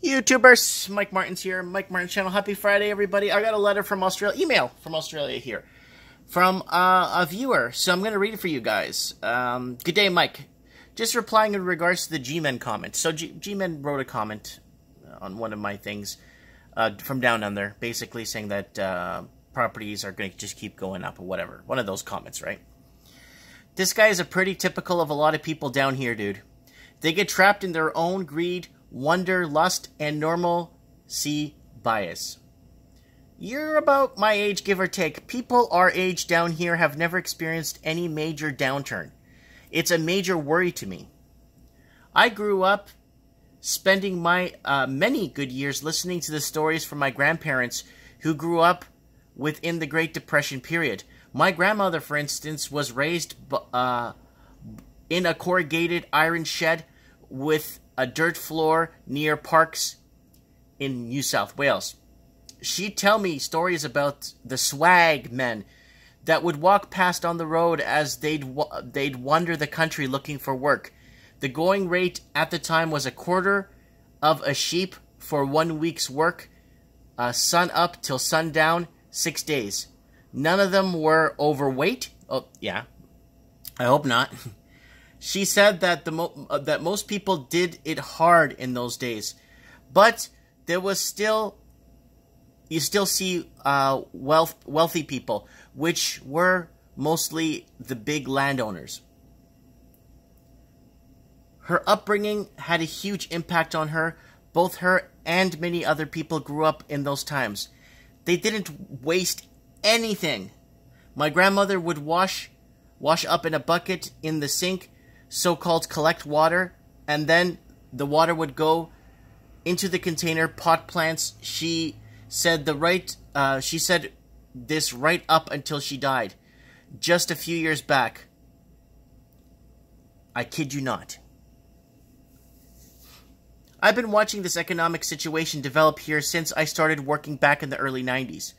YouTubers, Mike Martin's here, Mike Martin's channel. Happy Friday, everybody. I got a letter from Australia, email from Australia here, from a viewer, so I'm going to read it for you guys. Good day, Mike. Just replying in regards to the G-Men comment. So G-Men wrote a comment on one of my things from down under, basically saying that properties are going to just keep going up or whatever. One of those comments, right? This guy is a pretty typical of a lot of people down here, dude. They get trapped in their own greed, wonder, lust, and normalcy bias. You're about my age, give or take. People our age down here have never experienced any major downturn. It's a major worry to me. I grew up spending my many good years listening to the stories from my grandparents who grew up within the Great Depression period. My grandmother, for instance, was raised in a corrugated iron shed with a dirt floor near parks in New South Wales. She'd tell me stories about the swagmen that would walk past on the road as they'd wander the country looking for work. The going rate at the time was a quarter of a sheep for 1 week's work, sun up till sundown, 6 days. None of them were overweight. Oh, yeah. I hope not. She said that that most people did it hard in those days, but there was you still see wealthy people, which were mostly the big landowners. Her upbringing had a huge impact on her. Both her and many other people grew up in those times. They didn't waste anything. My grandmother would wash up in a bucket in the sink, so-called collect water, and then the water would go into the container pot plants. She said this right up until she died, just a few years back. I kid you not. I've been watching this economic situation develop here since I started working back in the early 90s.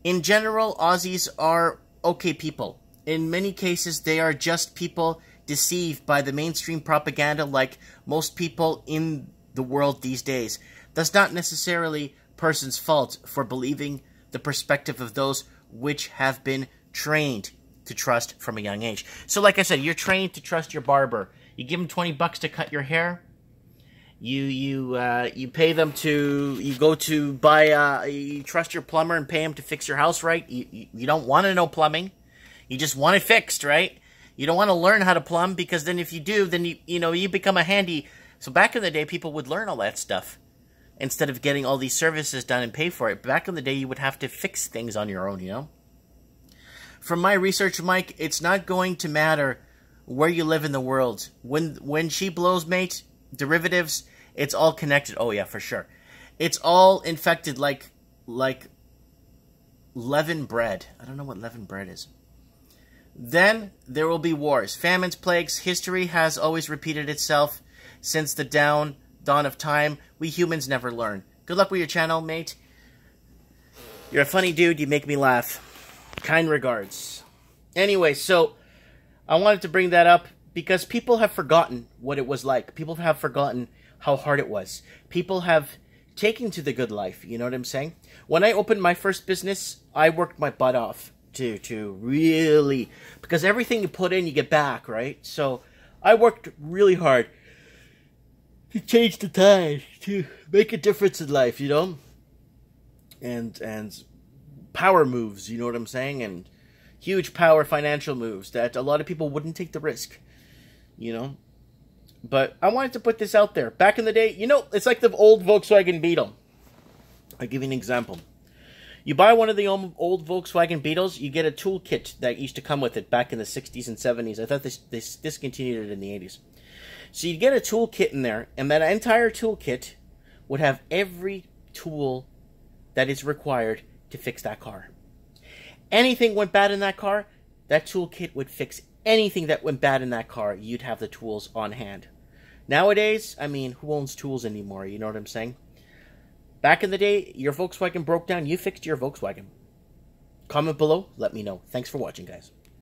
In general, Aussies are okay people. In many cases, they are just people deceived by the mainstream propaganda like most people in the world these days. That's not necessarily person's fault for believing the perspective of those which have been trained to trust from a young age. So like I said, you're trained to trust your barber. You give him $20 to cut your hair. You pay them to, you go to buy, you trust your plumber and pay him to fix your house, right? You don't want to know plumbing. You just want it fixed, right? You don't want to learn how to plumb, because then if you do, then you become a handy. So back in the day, people would learn all that stuff instead of getting all these services done and pay for it. Back in the day, you would have to fix things on your own, you know? From my research, Mike, it's not going to matter where you live in the world. When she blows, mate, derivatives, it's all connected. Oh yeah, for sure. It's all infected like leavened bread. I don't know what leavened bread is. Then there will be wars, famines, plagues. History has always repeated itself since the dawn of time. We humans never learn. Good luck with your channel, mate. You're a funny dude. You make me laugh. Kind regards. Anyway, so I wanted to bring that up because people have forgotten what it was like. People have forgotten how hard it was. People have taken to the good life. You know what I'm saying? When I opened my first business, I worked my butt off to really, because everything you put in, you get back, right? So I worked really hard to change the tide, to make a difference in life, you know? And power moves, you know what I'm saying? And huge power financial moves that a lot of people wouldn't take the risk, you know? But I wanted to put this out there. Back in the day, you know, it's like the old Volkswagen Beetle. I'll give you an example. You buy one of the old Volkswagen Beetles, you get a toolkit that used to come with it back in the 60s and 70s. I thought they discontinued it in the 80s. So you get a toolkit in there, and that entire toolkit would have every tool that is required to fix that car. Anything went bad in that car, that toolkit would fix anything that went bad in that car. You'd have the tools on hand. Nowadays, I mean, who owns tools anymore? You know what I'm saying? Back in the day, your Volkswagen broke down, you fixed your Volkswagen. Comment below, let me know. Thanks for watching, guys.